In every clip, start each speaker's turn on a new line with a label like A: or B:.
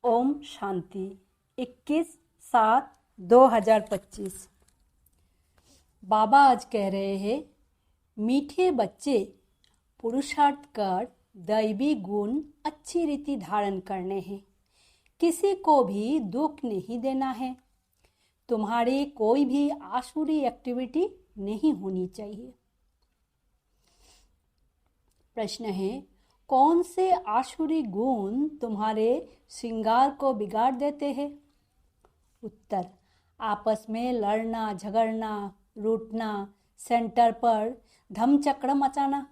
A: ओम शांति 21/7/2025। बाबा आज कह रहे हैं, मीठे बच्चे पुरुषार्थ कर दैवी गुण अच्छी रीति धारण करने हैं। किसी को भी दुख नहीं देना है। तुम्हारी कोई भी आसुरी एक्टिविटी नहीं होनी चाहिए। प्रश्न है, कौन से आसुरी गुण तुम्हारे श्रृंगार को बिगाड़ देते हैं? उत्तर, आपस में लड़ना झगड़ना, रूठना, सेंटर पर धमचक्र मचाना,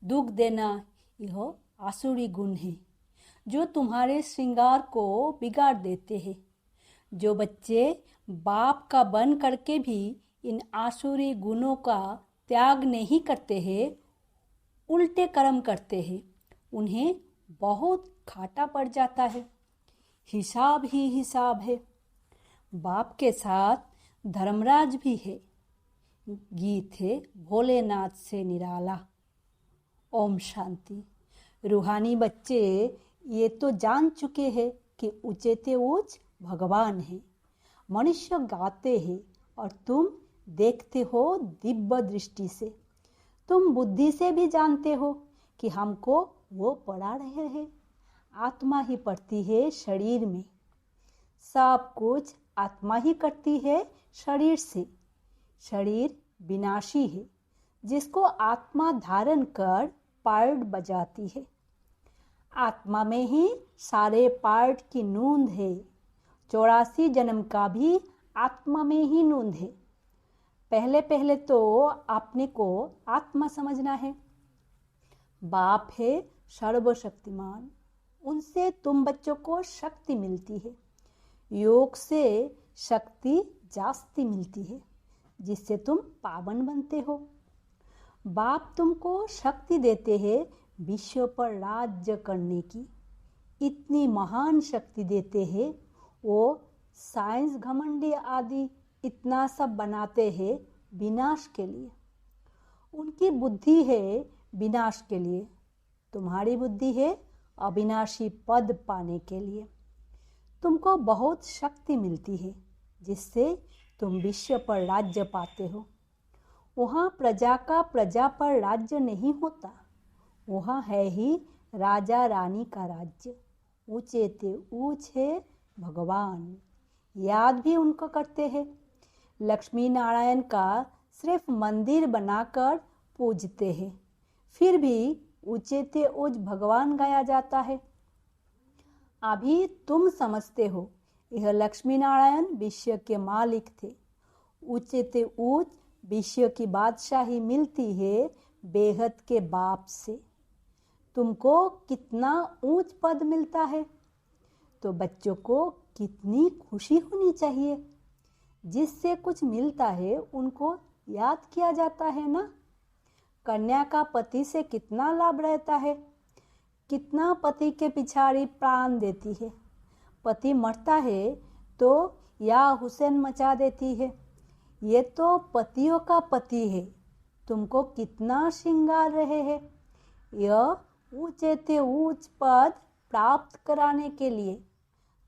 A: दुख देना, यह आसुरी गुण है जो तुम्हारे श्रृंगार को बिगाड़ देते हैं। जो बच्चे बाप का बन करके भी इन आसुरी गुणों का त्याग नहीं करते हैं, उल्टे कर्म करते हैं, उन्हें बहुत घाटा पड़ जाता है। हिसाब ही हिसाब है। बाप के साथ धर्मराज भी है। गीत है भोलेनाथ से निराला। ओम शांति। रूहानी बच्चे ये तो जान चुके हैं कि ऊंचे ते ऊंच भगवान है। मनुष्य गाते हैं और तुम देखते हो दिव्य दृष्टि से। तुम बुद्धि से भी जानते हो कि हमको वो पढ़ा रहे हैं। आत्मा ही पढ़ती है शरीर में। सब कुछ आत्मा ही करती है शरीर से। शरीर विनाशी है जिसको आत्मा धारण कर पार्ट बजाती है। आत्मा में ही सारे पार्ट की नूंद है। 84 जन्म का भी आत्मा में ही नूंद है। पहले पहले तो आपने को आत्मा समझना है। बाप है सर्वशक्तिमान, उनसे तुम बच्चों को शक्ति मिलती है। योग से शक्ति जास्ती मिलती है जिससे तुम पावन बनते हो। बाप तुमको शक्ति देते हैं विश्व पर राज्य करने की। इतनी महान शक्ति देते हैं। वो साइंस घमंडी आदि इतना सब बनाते हैं विनाश के लिए। उनकी बुद्धि है विनाश के लिए। तुम्हारी बुद्धि है अविनाशी पद पाने के लिए। तुमको बहुत शक्ति मिलती है जिससे तुम विश्व पर राज्य पाते हो। वहाँ प्रजा का प्रजा पर राज्य नहीं होता। वहाँ है ही राजा रानी का राज्य। ऊंचे ते ऊंच है भगवान। याद भी उनको करते हैं। लक्ष्मी नारायण का सिर्फ मंदिर बनाकर पूजते हैं, फिर भी ऊंचे ते ऊंच भगवान गाया जाता है। अभी तुम समझते हो यह लक्ष्मी नारायण विश्व के मालिक थे। ऊंचे ते ऊंच विश्व की बादशाही मिलती है बेहद के बाप से। तुमको कितना ऊंच पद मिलता है तो बच्चों को कितनी खुशी होनी चाहिए। जिससे कुछ मिलता है उनको याद किया जाता है ना। कन्या का पति से कितना लाभ रहता है। कितना पति के पिछाड़ी प्राण देती है। पति मरता है तो या हुसैन मचा देती है। ये तो पतियों का पति है। तुमको कितना श्रृंगार रहे हैं यह ऊंचे ते ऊंच पद प्राप्त कराने के लिए।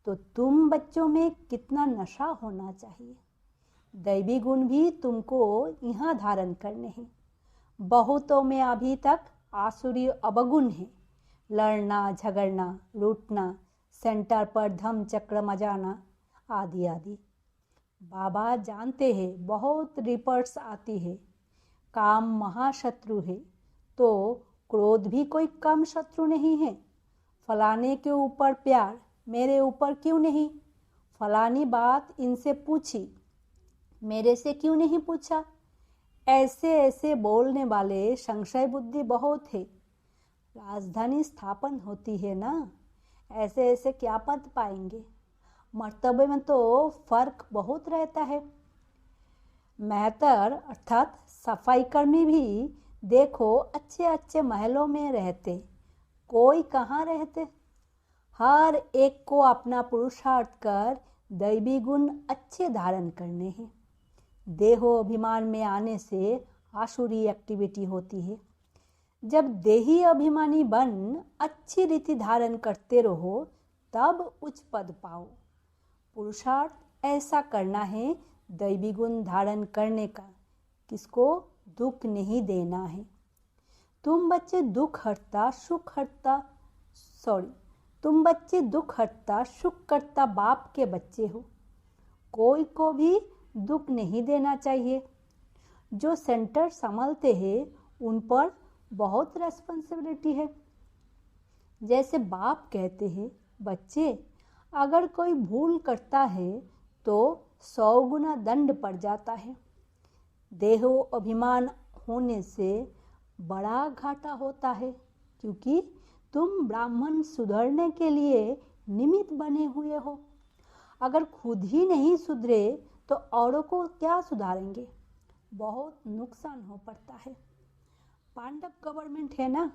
A: तो तुम बच्चों में कितना नशा होना चाहिए। दैवी गुण भी तुमको यहाँ धारण करने हैं। बहुतों में अभी तक आसुरी अवगुण है। लड़ना झगड़ना, लूटना, सेंटर पर धम चक्र मजाना आदि आदि। बाबा जानते हैं बहुत रिपोर्ट्स आती है। काम महाशत्रु है तो क्रोध भी कोई कम शत्रु नहीं है। फलाने के ऊपर प्यार, मेरे ऊपर क्यों नहीं? फलानी बात इनसे पूछी, मेरे से क्यों नहीं पूछा? ऐसे ऐसे बोलने वाले संशय बुद्धि बहुत है। राजधानी स्थापन होती है ना, ऐसे ऐसे क्या पद पाएंगे? मर्तबे में तो फर्क बहुत रहता है। मेहतर अर्थात सफाई कर्मी भी देखो अच्छे अच्छे महलों में रहते, कोई कहाँ रहते। हर एक को अपना पुरुषार्थ कर दैवी गुण अच्छे धारण करने हैं। देहो अभिमान में आने से आसुरी एक्टिविटी होती है। जब देही अभिमानी बन अच्छी रीति धारण करते रहो तब उच्च पद पाओ। पुरुषार्थ ऐसा करना है दैवी गुण धारण करने का, किसको दुख नहीं देना है। तुम बच्चे दुख हरता सुख करता बाप के बच्चे हो। कोई को भी दुख नहीं देना चाहिए। जो सेंटर संभालते हैं उन पर बहुत रेस्पॉन्सिबिलिटी है। जैसे बाप कहते हैं, बच्चे अगर कोई भूल करता है तो 100 गुना दंड पड़ जाता है। देहो अभिमान होने से बड़ा घाटा होता है, क्योंकि तुम ब्राह्मण सुधरने के लिए निमित्त बने हुए हो। अगर खुद ही नहीं सुधरे तो औरों को क्या सुधारेंगे? बहुत नुकसान हो पड़ता है। पांडव गवर्नमेंट है ना,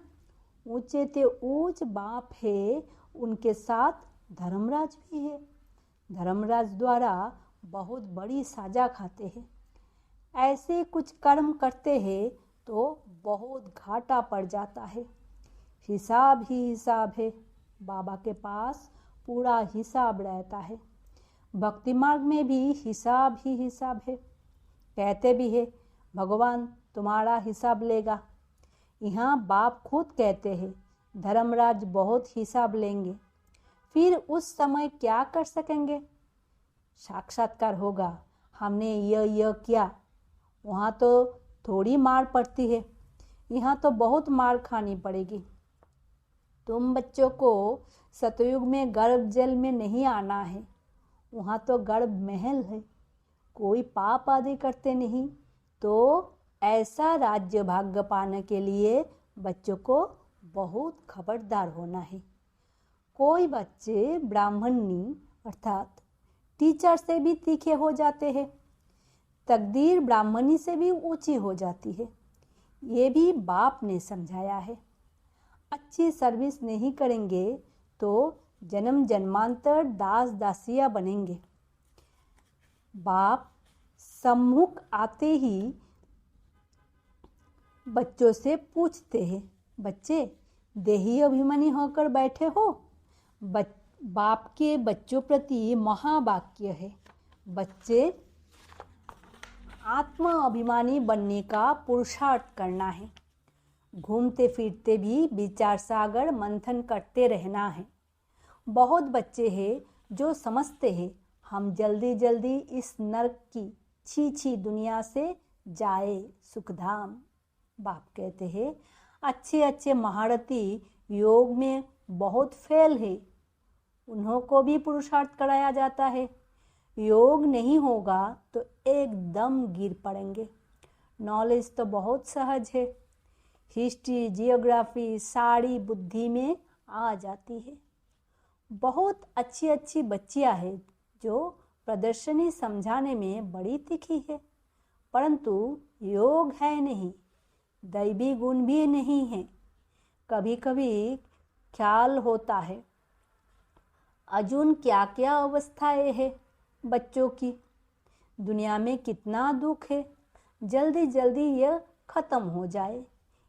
A: ऊंचे ते ऊंच बाप है, उनके साथ धर्मराज भी है। धर्मराज द्वारा बहुत बड़ी सजा खाते हैं। ऐसे कुछ कर्म करते हैं तो बहुत घाटा पड़ जाता है। हिसाब ही हिसाब है। बाबा के पास पूरा हिसाब रहता है। भक्ति मार्ग में भी हिसाब ही हिसाब है। कहते भी है भगवान तुम्हारा हिसाब लेगा। यहाँ बाप खुद कहते हैं धर्मराज बहुत हिसाब लेंगे। फिर उस समय क्या कर सकेंगे? साक्षात्कार होगा, हमने यह किया। वहाँ तो थोड़ी मार पड़ती है, यहाँ तो बहुत मार खानी पड़ेगी। तुम बच्चों को सतयुग में गर्भ जल में नहीं आना है, वहाँ तो गर्भ महल है। कोई पाप आदि करते नहीं, तो ऐसा राज्य भाग्य पाने के लिए बच्चों को बहुत खबरदार होना है। कोई बच्चे ब्राह्मणी अर्थात टीचर से भी तीखे हो जाते हैं। तकदीर ब्राह्मणी से भी ऊंची हो जाती है। ये भी बाप ने समझाया है। अच्छी सर्विस नहीं करेंगे तो जन्म जन्मांतर दास दासिया बनेंगे। बाप सम्मुख आते ही बच्चों से पूछते हैं, बच्चे देही अभिमानी होकर बैठे हो? बाप के बच्चों प्रति महावाक्य है, बच्चे आत्म अभिमानी बनने का पुरुषार्थ करना है। घूमते फिरते भी विचार सागर मंथन करते रहना है। बहुत बच्चे हैं जो समझते हैं हम जल्दी जल्दी इस नरक की छी दुनिया से जाए सुखधाम। बाप कहते हैं अच्छे अच्छे महारथी योग में बहुत फेल है, उन्हों को भी पुरुषार्थ कराया जाता है। योग नहीं होगा तो एकदम गिर पड़ेंगे। नॉलेज तो बहुत सहज है, हिस्ट्री जियोग्राफी सारी बुद्धि में आ जाती है। बहुत अच्छी अच्छी बच्चियां हैं जो प्रदर्शनी समझाने में बड़ी तीखी है, परंतु योग है नहीं, दैवी गुण भी नहीं है। कभी कभी ख्याल होता है अजून क्या क्या अवस्थाएं है बच्चों की, दुनिया में कितना दुख है, जल्दी जल्दी यह खत्म हो जाए।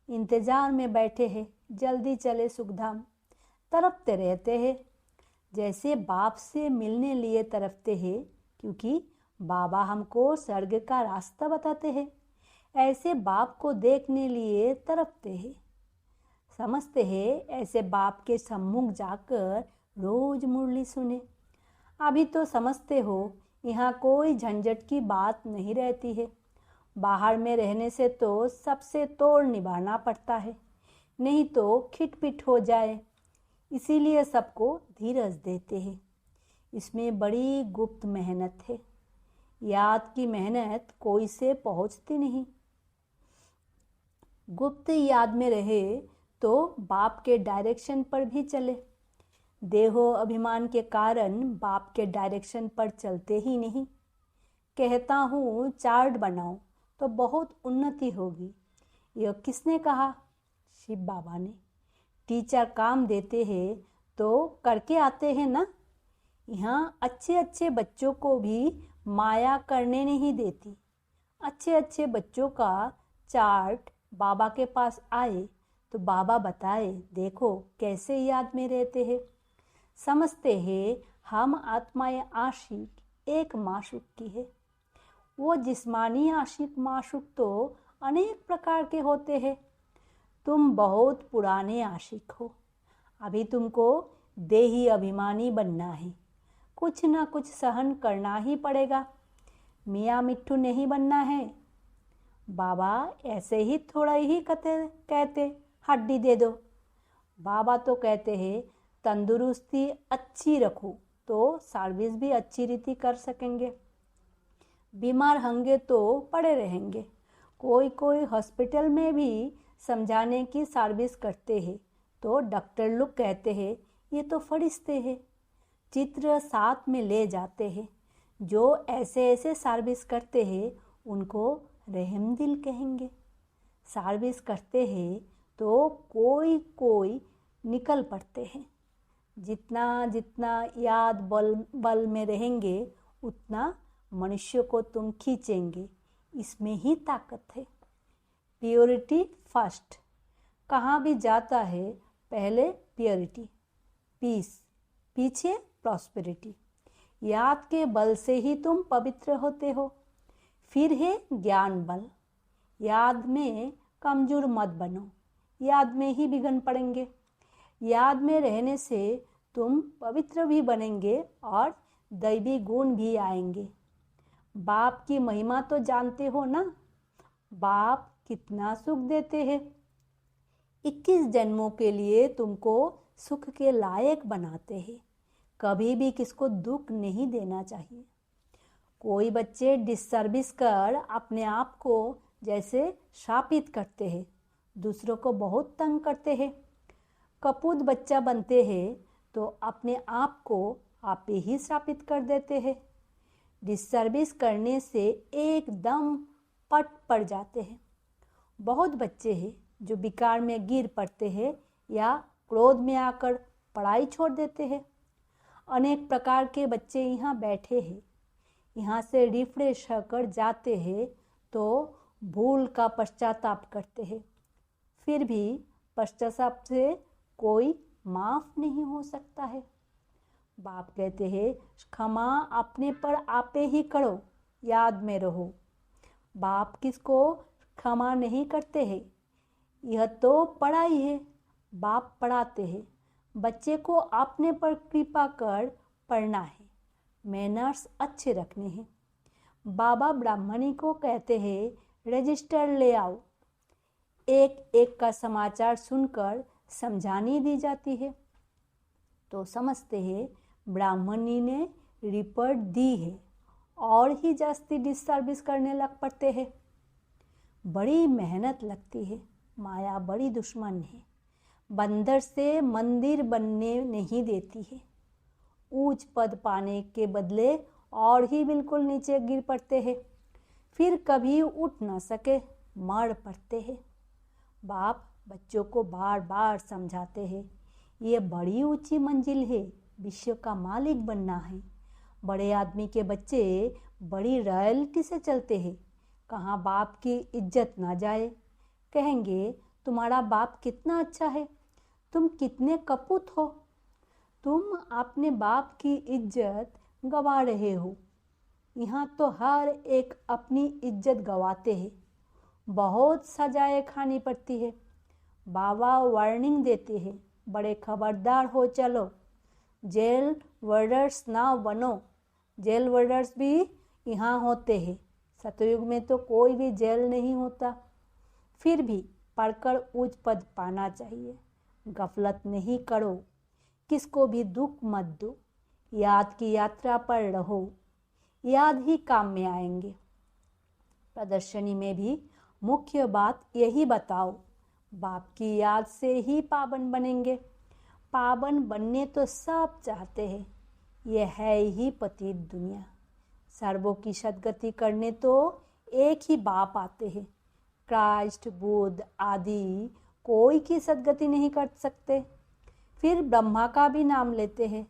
A: इंतजार में बैठे हैं जल्दी चले सुखधाम, तड़पते रहते हैं। जैसे बाप से मिलने लिए तड़पते हैं क्योंकि बाबा हमको स्वर्ग का रास्ता बताते हैं, ऐसे बाप को देखने लिए तड़पते हैं। समझते हैं ऐसे बाप के सम्मुख जाकर रोज मुरली सुने। अभी तो समझते हो यहाँ कोई झंझट की बात नहीं रहती है। बाहर में रहने से तो सबसे तोड़ निभाना पड़ता है, नहीं तो खिटपिट हो जाए। इसीलिए सबको धीरज देते हैं। इसमें बड़ी गुप्त मेहनत है। याद की मेहनत कोई से पहुँचती नहीं। गुप्त याद में रहे तो बाप के डायरेक्शन पर भी चले। देहो अभिमान के कारण बाप के डायरेक्शन पर चलते ही नहीं। कहता हूँ चार्ट बनाओ तो बहुत उन्नति होगी, यह किसने कहा? शिव बाबा ने। टीचर काम देते हैं तो करके आते हैं ना। यहाँ अच्छे अच्छे बच्चों को भी माया करने नहीं देती। अच्छे अच्छे बच्चों का चार्ट बाबा के पास आए तो बाबा बताए, देखो कैसे याद में रहते हैं। समझते हैं हम आत्माएं आशिक एक माशूक की है। वो जिस्मानी आशिक माशूक तो अनेक प्रकार के होते हैं। तुम बहुत पुराने आशिक हो, अभी तुमको देही अभिमानी बनना है, कुछ ना कुछ सहन करना ही पड़ेगा। मियाँ मिट्ठू नहीं बनना है। बाबा ऐसे ही थोड़ा ही कहते हड्डी दे दो। बाबा तो कहते हैं तंदुरुस्ती अच्छी रखो तो सर्विस भी अच्छी रीति कर सकेंगे। बीमार होंगे तो पड़े रहेंगे। कोई कोई हॉस्पिटल में भी समझाने की सर्विस करते हैं तो डॉक्टर लोग कहते हैं ये तो फरिश्ते हैं, चित्र साथ में ले जाते हैं। जो ऐसे ऐसे सर्विस करते हैं उनको रहमदिल कहेंगे। सर्विस करते हैं तो कोई कोई निकल पड़ते हैं। जितना जितना याद बल में रहेंगे उतना मनुष्य को तुम खींचेंगे। इसमें ही ताकत है। Purity first. कहाँ भी जाता है पहले प्योरिटी, पीस, पीछे प्रॉस्पेरिटी। याद के बल से ही तुम पवित्र होते हो। फिर है ज्ञान बल। याद में कमजोर मत बनो, याद में ही बिगड़ पड़ेंगे। याद में रहने से तुम पवित्र भी बनेंगे और दैवी गुण भी आएंगे। बाप की महिमा तो जानते हो ना। बाप कितना सुख देते हैं। 21 जन्मों के लिए तुमको सुख के लायक बनाते हैं। कभी भी किसको दुख नहीं देना चाहिए। कोई बच्चे डिससर्विस कर अपने आप को जैसे शापित करते हैं, दूसरों को बहुत तंग करते हैं। कपूत बच्चा बनते हैं तो अपने आप को आप ही शापित कर देते हैं। डिससर्विस करने से एकदम पट पड़ जाते हैं। बहुत बच्चे हैं जो विकार में गिर पड़ते हैं या क्रोध में आकर पढ़ाई छोड़ देते हैं। अनेक प्रकार के बच्चे यहाँ बैठे हैं। यहाँ से रिफ्रेश होकर जाते हैं तो भूल का पश्चाताप करते हैं। फिर भी पश्चाताप से कोई माफ नहीं हो सकता है। बाप कहते हैं क्षमा अपने पर आपे ही करो, याद में रहो। बाप किसको क्षमा नहीं करते हैं। यह तो पढ़ाई है, बाप पढ़ाते हैं। बच्चे को अपने पर कृपा कर पढ़ना है, मैनर्स अच्छे रखने हैं। बाबा ब्राह्मणी को कहते हैं रजिस्टर ले आओ। एक एक का समाचार सुनकर समझानी दी जाती है तो समझते हैं ब्राह्मणी ने रिपोर्ट दी है और ही जास्ती डिससर्विस करने लग पड़ते हैं। बड़ी मेहनत लगती है। माया बड़ी दुश्मन है। बंदर से मंदिर बनने नहीं देती है। ऊंच पद पाने के बदले और ही बिल्कुल नीचे गिर पड़ते हैं। फिर कभी उठ ना सके मर पड़ते हैं। बाप बच्चों को बार बार समझाते हैं ये बड़ी ऊंची मंजिल है, विश्व का मालिक बनना है। बड़े आदमी के बच्चे बड़ी रॉयल्टी से चलते हैं। कहाँ बाप की इज्जत ना जाए। कहेंगे तुम्हारा बाप कितना अच्छा है, तुम कितने कपूत हो, तुम अपने बाप की इज्जत गवा रहे हो। यहाँ तो हर एक अपनी इज्जत गवाते हैं। बहुत सजाएं खानी पड़ती है। बाबा वार्निंग देते हैं बड़े खबरदार हो चलो, जेल वर्डर्स ना बनो। जेल वर्डर्स भी यहाँ होते हैं। सतयुग में तो कोई भी जेल नहीं होता। फिर भी पढ़कर उच्च पद पाना चाहिए। गफलत नहीं करो, किसको भी दुख मत दो। याद की यात्रा पर रहो, याद ही काम में आएंगे। प्रदर्शनी में भी मुख्य बात यही बताओ, बाप की याद से ही पावन बनेंगे। पावन बनने तो सब चाहते हैं, ये है ही पतित दुनिया। सर्वों की सद्गति करने तो एक ही बाप आते हैं। क्राइस्ट, बुद्ध आदि कोई की सद्गति नहीं कर सकते। फिर ब्रह्मा का भी नाम लेते हैं।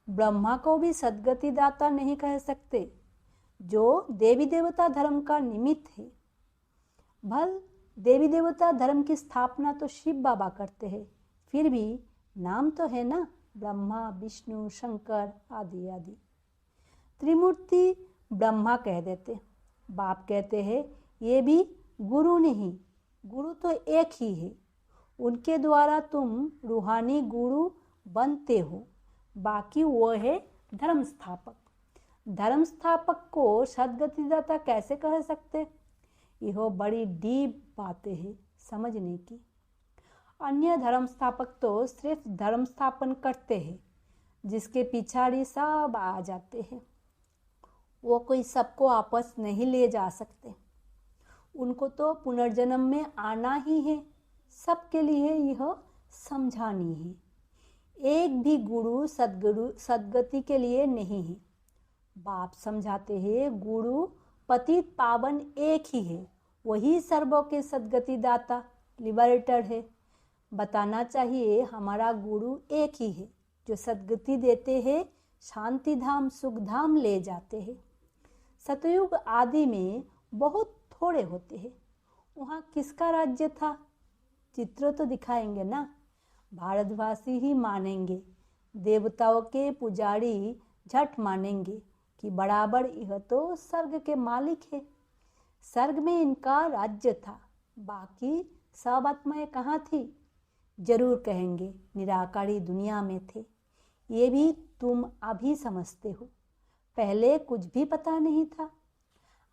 A: ब्रह्मा को भी सद्गति दाता नहीं कह सकते, जो देवी देवता धर्म का निमित्त है। भल देवी देवता धर्म की स्थापना तो शिव बाबा करते हैं, फिर भी नाम तो है ना ब्रह्मा विष्णु शंकर आदि आदि। त्रिमूर्ति ब्रह्मा कह देते, बाप कहते हैं ये भी गुरु नहीं, गुरु तो एक ही है, उनके द्वारा तुम रूहानी गुरु बनते हो, बाकी वो है धर्म स्थापक। धर्म स्थापक को सद्गतिदाता कैसे कह सकते? यह बड़ी डीप बातें हैं समझने की। अन्य धर्म स्थापक तो सिर्फ धर्म स्थापन करते हैं, जिसके पिछाड़ी सब आ जाते हैं। वो कोई सबको आपस नहीं ले जा सकते, उनको तो पुनर्जन्म में आना ही है, सबके लिए यह समझानी है। एक भी गुरु सद्गति के लिए नहीं है। बाप समझाते हैं गुरु पतित पावन एक ही है, वही सर्वों के सद्गति दाता लिबरेटर है। बताना चाहिए हमारा गुरु एक ही है, जो सद्गति देते हैं, शांति धाम सुख धाम ले जाते हैं। सतयुग आदि में बहुत थोड़े होते हैं। वहाँ किसका राज्य था? चित्र तो दिखाएंगे ना, भारतवासी ही मानेंगे। देवताओं के पुजारी झट मानेंगे कि बराबर यह तो स्वर्ग के मालिक है, स्वर्ग में इनका राज्य था, बाकी सब आत्माएं कहाँ थी? जरूर कहेंगे निराकारी दुनिया में थे। ये भी तुम अभी समझते हो, पहले कुछ भी पता नहीं था।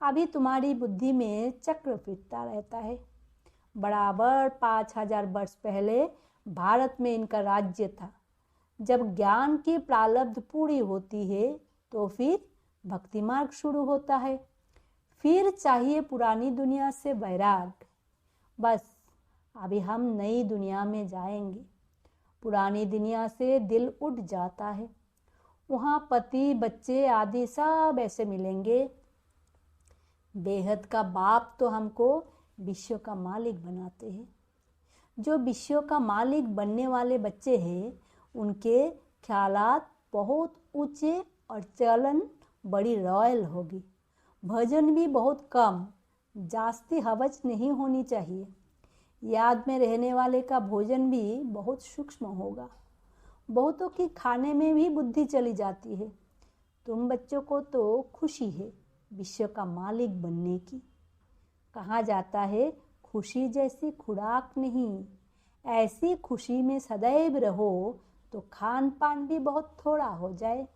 A: अभी तुम्हारी बुद्धि में चक्र फिरता रहता है। बराबर 5000 वर्ष पहले भारत में इनका राज्य था। जब ज्ञान की प्रारब्ध पूरी होती है तो फिर भक्ति मार्ग शुरू होता है। फिर चाहिए पुरानी दुनिया से वैराग। बस अभी हम नई दुनिया में जाएंगे। पुरानी दुनिया से दिल उठ जाता है। वहाँ पति बच्चे आदि सब ऐसे मिलेंगे। बेहद का बाप तो हमको विश्व का मालिक बनाते हैं। जो विश्व का मालिक बनने वाले बच्चे हैं, उनके ख्यालात बहुत ऊंचे और चलन बड़ी रॉयल होगी। भजन भी बहुत कम, जास्ती हवज नहीं होनी चाहिए। याद में रहने वाले का भोजन भी बहुत सूक्ष्म होगा। बहुतों की खाने में भी बुद्धि चली जाती है। तुम बच्चों को तो खुशी है विश्व का मालिक बनने की। कहा जाता है खुशी जैसी खुराक नहीं, ऐसी खुशी में सदैव रहो तो खान पान भी बहुत थोड़ा हो जाए।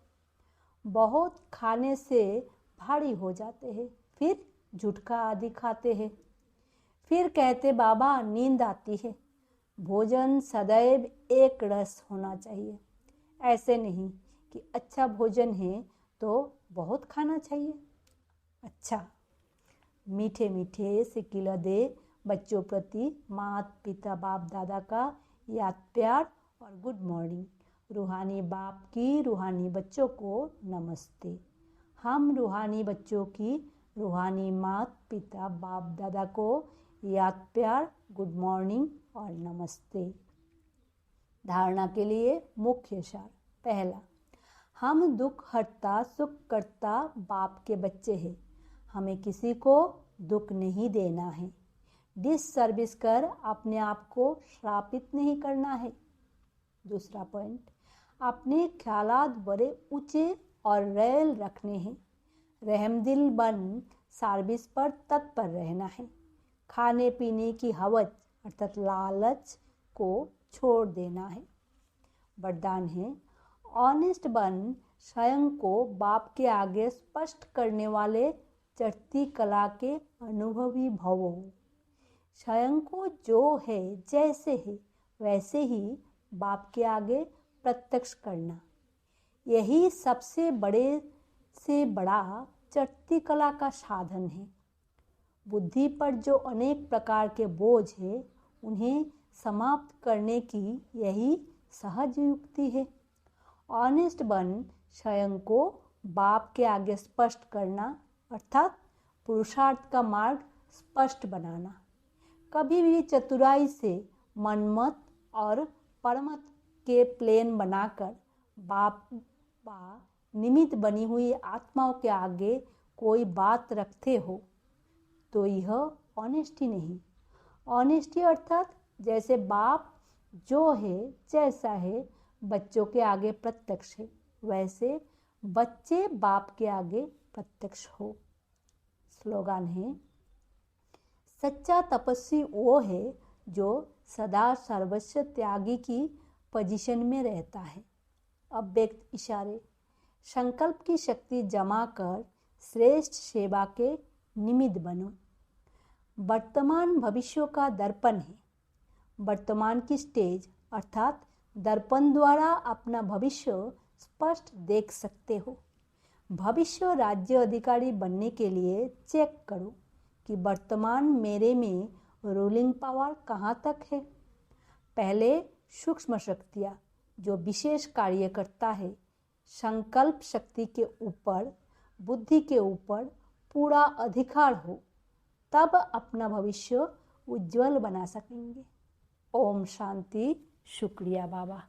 A: बहुत खाने से भारी हो जाते हैं, फिर झुटका आदि खाते हैं, फिर कहते बाबा नींद आती है। भोजन सदैव एक रस होना चाहिए। ऐसे नहीं कि अच्छा भोजन है तो बहुत खाना चाहिए। अच्छा मीठे मीठे से खिला दे बच्चों प्रति माता पिता बाप दादा का याद प्यार और गुड मॉर्निंग। रूहानी बाप की रूहानी बच्चों को नमस्ते। हम रूहानी बच्चों की रूहानी माता पिता बाप दादा को याद प्यार गुड मॉर्निंग और नमस्ते। धारणा के लिए मुख्य सार। पहला, हम दुख हरता सुख करता बाप के बच्चे हैं। हमें किसी को दुख नहीं देना है। डिससर्विस कर अपने आप को श्रापित नहीं करना है। दूसरा पॉइंट, अपने ख्यालात बड़े ऊंचे और रैल रखने हैं। रहमदिल बन सर्विस पर तत्पर रहना है। खाने पीने की हवस अर्थात लालच को छोड़ देना है। वरदान है, ऑनेस्ट बन स्वयं को बाप के आगे स्पष्ट करने वाले चढ़ती कला के अनुभवी भवो। स्वयं को जो है जैसे है वैसे ही बाप के आगे प्रत्यक्ष करना, यही सबसे बड़े से बड़ा चढ़ती कला का साधन है। बुद्धि पर जो अनेक प्रकार के बोझ है उन्हें समाप्त करने की यही सहज युक्ति है। ऑनेस्ट बन स्वयं को बाप के आगे स्पष्ट करना अर्थात पुरुषार्थ का मार्ग स्पष्ट बनाना। कभी भी चतुराई से मनमत और परमत के प्लेन बनाकर बाप निमित्त बनी हुई आत्माओं के आगे कोई बात रखते हो तो यह ऑनेस्टी नहीं। ऑनेस्टी अर्थात जैसे बाप जो है जैसा है बच्चों के आगे प्रत्यक्ष है, वैसे बच्चे बाप के आगे प्रत्यक्ष हो। स्लोगन है, सच्चा तपस्वी वो है जो सदा सर्वस्व त्यागी की पोजीशन में रहता है। अव्यक्त इशारे, संकल्प की शक्ति जमा कर श्रेष्ठ सेवा के निमित्त बनो। वर्तमान भविष्य का दर्पण है। वर्तमान की स्टेज अर्थात दर्पण द्वारा अपना भविष्य स्पष्ट देख सकते हो। भविष्य राज्य अधिकारी बनने के लिए चेक करो कि वर्तमान मेरे में रूलिंग पावर कहाँ तक है। पहले सूक्ष्म शक्तियाँ जो विशेष कार्य करता है, संकल्प शक्ति के ऊपर, बुद्धि के ऊपर पूरा अधिकार हो, तब अपना भविष्य उज्जवल बना सकेंगे। ओम शांति। शुक्रिया बाबा।